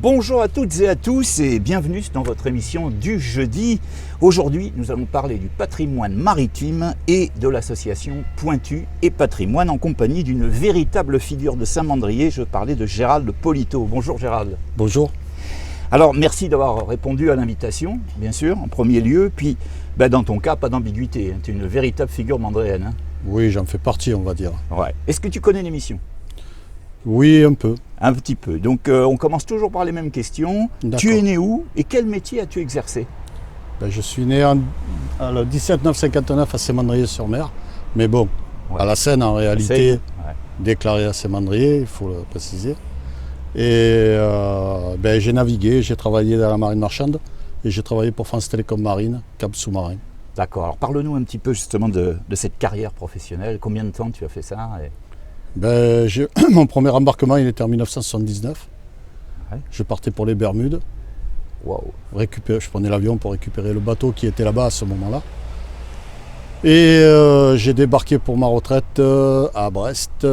Bonjour à toutes et à tous et bienvenue dans votre émission du jeudi. Aujourd'hui, nous allons parler du patrimoine maritime et de l'association Pointu et Patrimoine en compagnie d'une véritable figure de Saint-Mandrier. Je parlais de Gérald Polito. Bonjour Gérald. Bonjour. Alors merci d'avoir répondu à l'invitation, bien sûr, en premier lieu. Puis dans ton cas, pas d'ambiguïté, tu es une véritable figure mandréenne. Oui, j'en fais partie, on va dire. Ouais. Est-ce que tu connais l'émission ? Oui, un peu. Un petit peu. Donc on commence toujours par les mêmes questions. D'accord. Tu es né où et quel métier as-tu exercé ? Je suis né en 1759 à Saint-Mandrier-sur-Mer. Mais bon, Ouais. à la Seine en réalité, Ouais. déclaré à Saint-Mandrier, il faut le préciser. Et j'ai navigué, j'ai travaillé dans la marine marchande et j'ai travaillé pour France Télécom Marine, câble sous-marin. D'accord. Alors parle-nous un petit peu justement de cette carrière professionnelle. Combien de temps tu as fait ça ? Mon premier embarquement, il était en 1979. Ouais. Je partais pour les Bermudes. Waouh. Je prenais l'avion pour récupérer le bateau qui était là-bas à ce moment-là. Et j'ai débarqué pour ma retraite à Brest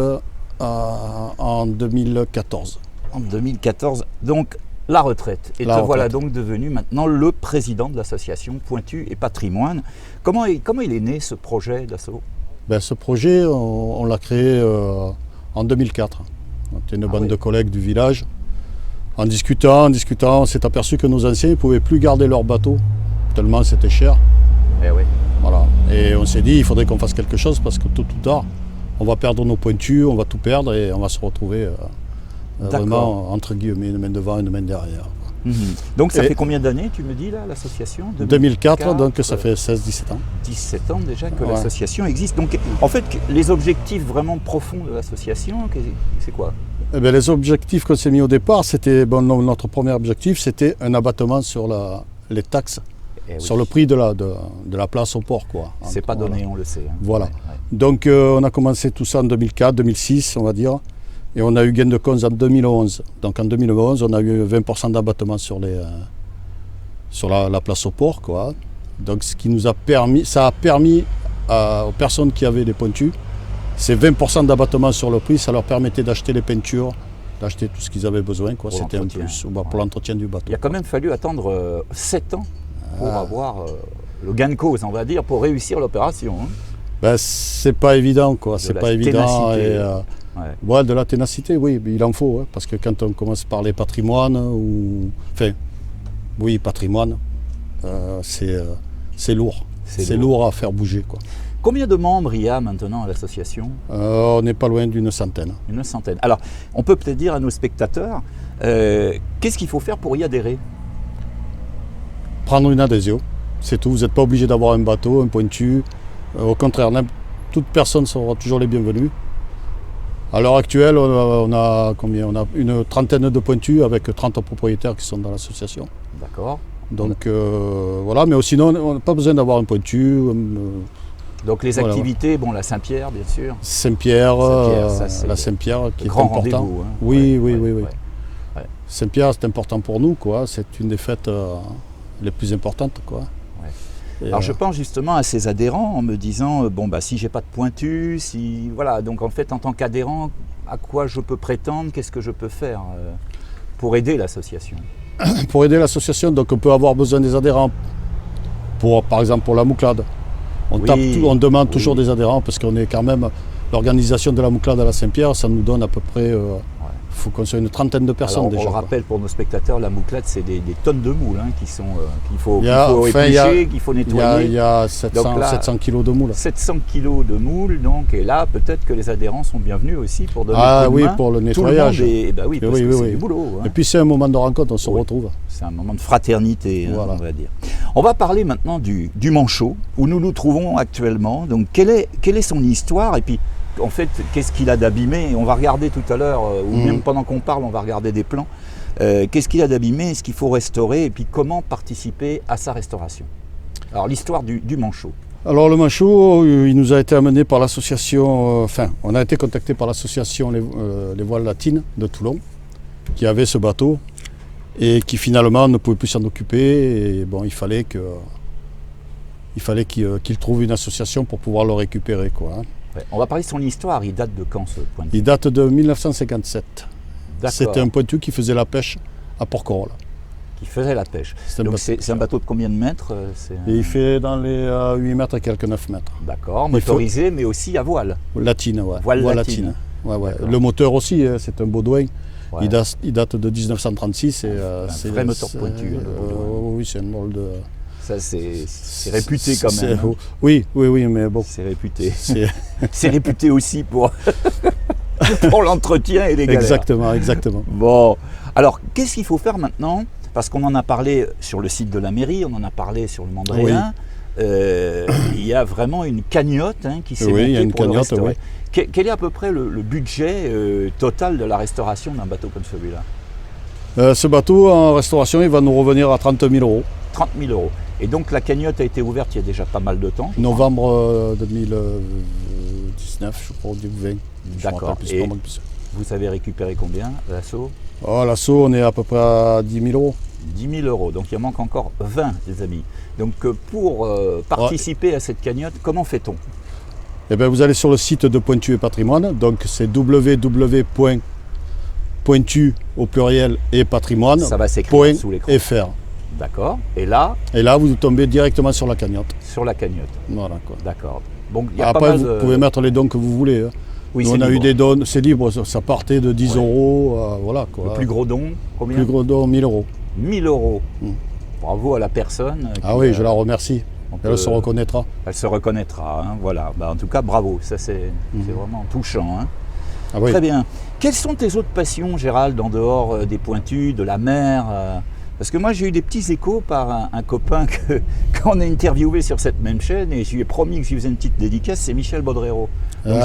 en 2014. En 2014, donc la retraite. Et te voilà donc devenu maintenant le président de l'association Pointu et Patrimoine. Comment il est né ce projet d'assaut ? Ce projet, on l'a créé en 2004. On était une bande de collègues du village. En discutant, on s'est aperçu que nos anciens ne pouvaient plus garder leur bateau, tellement c'était cher. Eh oui. Voilà. Et on s'est dit, il faudrait qu'on fasse quelque chose parce que tôt ou tard, on va perdre nos pointus, on va tout perdre et on va se retrouver vraiment, entre guillemets, une main devant et une main derrière. Donc ça fait combien d'années, tu me dis, là, l'association ? 2004, donc ça fait 16-17 ans. 17 ans déjà que l'association existe. Donc en fait, les objectifs vraiment profonds de l'association, c'est quoi ? Les objectifs qu'on s'est mis au départ, c'était notre premier objectif, c'était un abattement sur les taxes, sur le prix de la place au port. C'est pas donné, on le sait. Hein. Voilà. Ouais. Donc on a commencé tout ça en 2004, 2006, on va dire. Et on a eu gain de cause en 2011. Donc en 2011, on a eu 20% d'abattement sur la place au port. Donc ce qui nous a permis, ça a permis aux personnes qui avaient des pointus, ces 20% d'abattement sur le prix, ça leur permettait d'acheter les peintures, d'acheter tout ce qu'ils avaient besoin. C'était un plus pour l'entretien du bateau. Il a quand même fallu attendre 7 ans pour avoir le gain de cause, on va dire, pour réussir l'opération. Hein. C'est pas évident, c'est pas évident. De la ténacité, oui, il en faut, parce que quand on commence par les patrimoines, patrimoine, c'est lourd. C'est lourd à faire bouger. Combien de membres il y a maintenant à l'association ? On n'est pas loin d'une centaine. Une centaine. Alors, on peut peut-être dire à nos spectateurs, qu'est-ce qu'il faut faire pour y adhérer ? Prendre une adhésion, c'est tout. Vous n'êtes pas obligé d'avoir un bateau, un pointu. Au contraire, toute personne sera toujours les bienvenues. À l'heure actuelle, on a une trentaine de pointus avec 30 propriétaires qui sont dans l'association. D'accord. Donc mais sinon, on n'a pas besoin d'avoir un pointu. Donc les activités, la Saint-Pierre, bien sûr. Saint-Pierre la Saint-Pierre qui est important. Hein. Oui. Saint-Pierre, c'est important pour nous, C'est une des fêtes les plus importantes, Alors je pense justement à ces adhérents en me disant si j'ai pas de pointu, donc en fait en tant qu'adhérent, à quoi je peux prétendre, qu'est-ce que je peux faire pour aider l'association ? Pour aider l'association, donc on peut avoir besoin des adhérents par exemple pour la Mouclade. On demande toujours des adhérents parce qu'on est quand même l'organisation de la Mouclade à la Saint-Pierre, ça nous donne à peu près il faut qu'on soit une trentaine de personnes. Alors, déjà. On le rappelle pour nos spectateurs, la Mouclade, c'est des tonnes de moules qu'il faut éplucher, qu'il faut nettoyer. Il y a 700 kilos de moules. 700 kilos de moules, donc, et là, peut-être que les adhérents sont bienvenus aussi pour donner un coup de main. Pour le nettoyage. C'est du boulot. Et puis c'est un moment de rencontre, on se retrouve. C'est un moment de fraternité, on va dire. On va parler maintenant du Manchot, où nous nous trouvons actuellement. Donc, quelle est son histoire ? Et puis, en fait, qu'est-ce qu'il a d'abîmé ? On va regarder tout à l'heure, ou même pendant qu'on parle, on va regarder des plans. Qu'est-ce qu'il a d'abîmé ? Est-ce qu'il faut restaurer ? Et puis comment participer à sa restauration ? Alors l'histoire du Manchot. Alors le Manchot, il nous a été amené par l'association, on a été contacté par l'association les Voiles Latines de Toulon, qui avait ce bateau et qui finalement ne pouvait plus s'en occuper. Et il fallait qu'il trouve une association pour pouvoir le récupérer. On va parler de son histoire. Il date de quand ce pointu ? Il date de 1957. C'était un pointu qui faisait la pêche à Porquerolles. Qui faisait la pêche. Donc c'est un bateau de combien de mètres? Et il fait dans les 8 mètres et quelques 9 mètres. D'accord, motorisé mais aussi à voile. Latine, ouais. Voile latine. Ouais, ouais. Le moteur aussi, hein, c'est un Baudouin. Ouais. Il date de 1936. C'est un vrai moteur pointu. Oui, c'est un molde. Ça, c'est réputé quand même. Hein. Oui, mais bon. C'est réputé. C'est réputé aussi pour l'entretien et les galères. Exactement. Bon, alors, qu'est-ce qu'il faut faire maintenant? Parce qu'on en a parlé sur le site de la mairie, on en a parlé sur le Mandréen. Oui. Il y a vraiment une cagnotte qui s'est montée pour le restaurer. Quel est à peu près le budget total de la restauration d'un bateau comme celui-là? Ce bateau en restauration, il va nous revenir à 30 000 €. 30 000 €. Et donc la cagnotte a été ouverte il y a déjà pas mal de temps. Novembre 2019, je crois, 2020. D'accord. Et vous avez récupéré combien, l'assaut? L'assaut, on est à peu près à 10 000 €. 10 000 €, donc il en manque encore 20, les amis. Donc pour participer à cette cagnotte, comment fait-on? Eh bien, vous allez sur le site de Pointu et Patrimoine, donc c'est www.pointu au pluriel et patrimoine. Ça va s'écrire sous l'écran. .fr. D'accord. Et là, vous tombez directement sur la cagnotte. Sur la cagnotte. Voilà, quoi. D'accord. Donc, il y a après, pas mal vous pouvez mettre les dons que vous voulez. Hein. Oui, on a eu des dons, c'est libre, ça partait de 10 €, voilà quoi. Le plus gros don, combien? Le plus gros don, 1 000 €. 1 000 €. Bravo à la personne. Oui, je la remercie. Elle se reconnaîtra. Elle se reconnaîtra, hein, voilà. En tout cas, bravo, ça c'est vraiment touchant. Hein. Oui. Très bien. Quelles sont tes autres passions, Gérald, en dehors des pointus, de la mer? Parce que moi, j'ai eu des petits échos par un copain qu'on a interviewé sur cette même chaîne, et je lui ai promis que je lui faisais une petite dédicace, c'est Michel Baudrero. Donc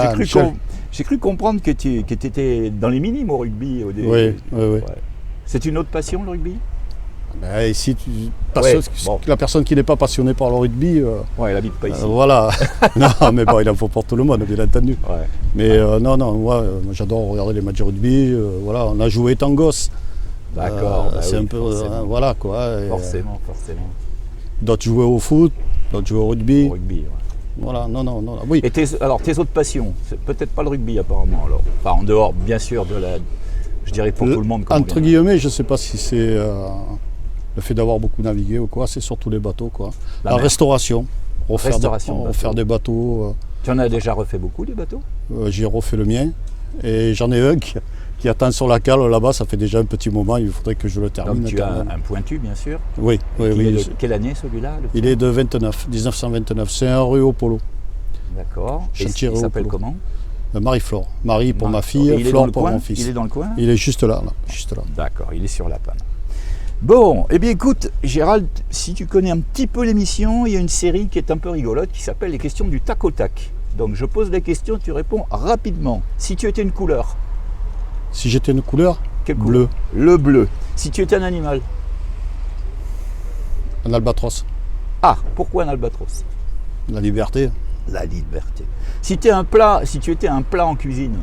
j'ai cru comprendre que tu étais dans les minimes au rugby. Oui. C'est une autre passion, le rugby? Ici, la personne qui n'est pas passionnée par le rugby, elle n'habite pas ici. Voilà. Non, mais bon, il en faut pour tout le monde, bien entendu. Ouais. Mais non, moi j'adore regarder les matchs de rugby. Voilà, on a joué étant gosse. D'accord. C'est un peu, voilà quoi. Forcément. D'autres jouaient au foot, d'autres jouaient au rugby. Au rugby, ouais. Voilà, non, oui. Et tes autres passions, c'est peut-être pas le rugby apparemment alors. Enfin, en dehors, bien sûr, de la. Je dirais pour tout le monde. Entre guillemets, je ne sais pas si c'est le fait d'avoir beaucoup navigué ou quoi, c'est surtout les bateaux, quoi. La restauration. Refaire des bateaux. Tu en as déjà refait beaucoup, des bateaux? J'ai refait le mien. Et j'en ai un qui attend sur la cale là-bas, ça fait déjà un petit moment, il faudrait que je le termine. Donc tu as un pointu, bien sûr. Oui. Quelle année celui-là? Il est de 1929. C'est un Rio Polo. D'accord. Et il s'appelle comment? Marie-Flore. Marie pour ma fille, Flore pour mon fils. Il est dans le coin? Il est juste là. D'accord, il est sur la panne. Bon, eh bien écoute, Gérald, si tu connais un petit peu l'émission, il y a une série qui est un peu rigolote qui s'appelle les questions du tac au tac. Donc je pose la question, tu réponds rapidement. Si tu étais une couleur? Si j'étais une couleur? Quelle couleur? Bleu. Le bleu. Si tu étais un animal? Un albatros. Ah, pourquoi un albatros? La liberté. La liberté. Si tu étais un plat en cuisine?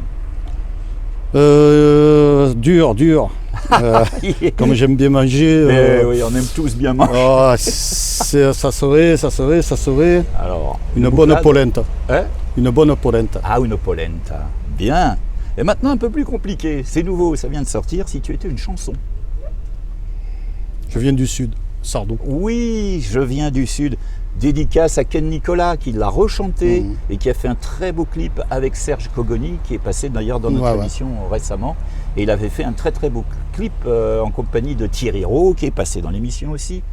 Dur. Comme j'aime bien manger. Oui, on aime tous bien manger. Ça serait. Alors, une bonne polenta. Une bonne polenta. Ah, une polenta. Bien. Et maintenant, un peu plus compliqué. C'est nouveau, ça vient de sortir. Si tu étais une chanson? Je viens du Sud, Sardou. Oui, je viens du Sud. Dédicace à Ken Nicolas qui l'a rechanté et qui a fait un très beau clip avec Serge Cogoni qui est passé d'ailleurs dans notre émission récemment. Et il avait fait un très très beau clip en compagnie de Thierry Roux qui est passé dans l'émission aussi.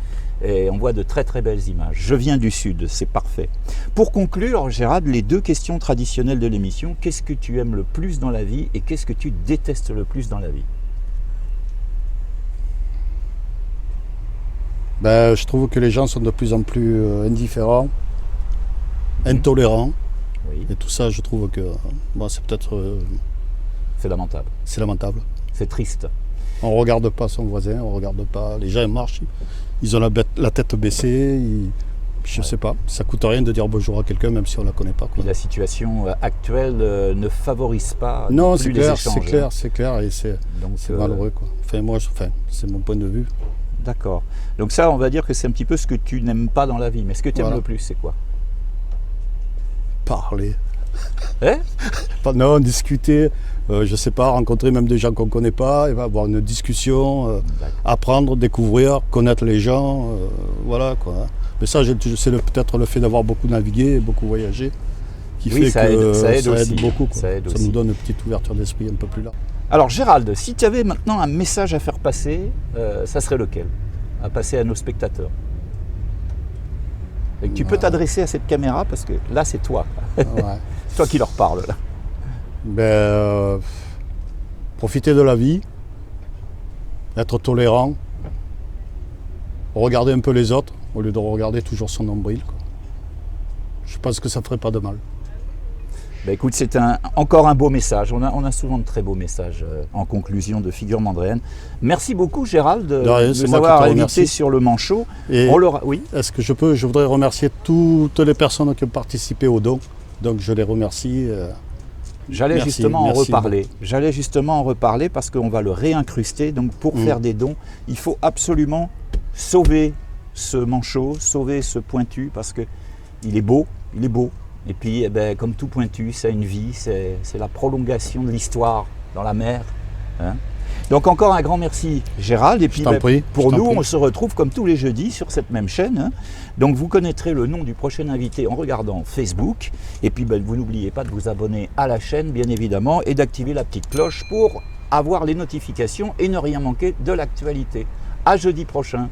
Et on voit de très très belles images. Je viens du Sud, c'est parfait. Pour conclure, Gérald, les deux questions traditionnelles de l'émission. Qu'est-ce que tu aimes le plus dans la vie et qu'est-ce que tu détestes le plus dans la vie? Je trouve que les gens sont de plus en plus indifférents, intolérants. Oui. Et tout ça, je trouve que c'est peut-être... c'est lamentable. C'est lamentable. C'est triste. On ne regarde pas son voisin, on ne regarde pas... Les gens marchent, ils ont la tête baissée, je ne sais pas. Ça ne coûte rien de dire bonjour à quelqu'un, même si on ne la connaît pas. Et la situation actuelle ne favorise pas non, plus les échanges. C'est clair, et c'est malheureux, quoi. C'est mon point de vue. D'accord. Donc ça, on va dire que c'est un petit peu ce que tu n'aimes pas dans la vie. Mais ce que tu aimes le plus, c'est quoi? Parler. Hein? Non, discuter, je sais pas, rencontrer même des gens qu'on ne connaît pas, et avoir une discussion, apprendre, découvrir, connaître les gens, voilà quoi. Mais ça, c'est peut-être le fait d'avoir beaucoup navigué, beaucoup voyagé, qui fait ça que aide ça aussi, aide beaucoup. Quoi. Ça nous donne une petite ouverture d'esprit un peu plus large. Alors Gérald, si tu avais maintenant un message à faire passer, ça serait lequel? À passer à nos spectateurs. Et tu peux t'adresser à cette caméra parce que là c'est toi. Ouais. C'est toi qui leur parle là. Profiter de la vie, être tolérant, regarder un peu les autres au lieu de regarder toujours son nombril. Quoi. Je pense que ça ne ferait pas de mal. Écoute, c'est encore un beau message. On a souvent de très beaux messages en conclusion de Figures Mandréennes. Merci beaucoup Gérald de nous avoir invités sur le Manchot. Oui. Est-ce que je voudrais remercier toutes les personnes qui ont participé au don. Donc je les remercie. J'allais justement en reparler parce qu'on va le réincruster. Donc pour faire des dons, il faut absolument sauver ce manchot, sauver ce pointu parce qu'il est beau, Et puis, comme tout pointu, ça a une vie, c'est la prolongation de l'histoire dans la mer. Hein. Donc encore un grand merci Gérald. Et puis pour nous, on se retrouve comme tous les jeudis sur cette même chaîne. Hein. Donc vous connaîtrez le nom du prochain invité en regardant Facebook. Et puis vous n'oubliez pas de vous abonner à la chaîne, bien évidemment, et d'activer la petite cloche pour avoir les notifications et ne rien manquer de l'actualité. À jeudi prochain.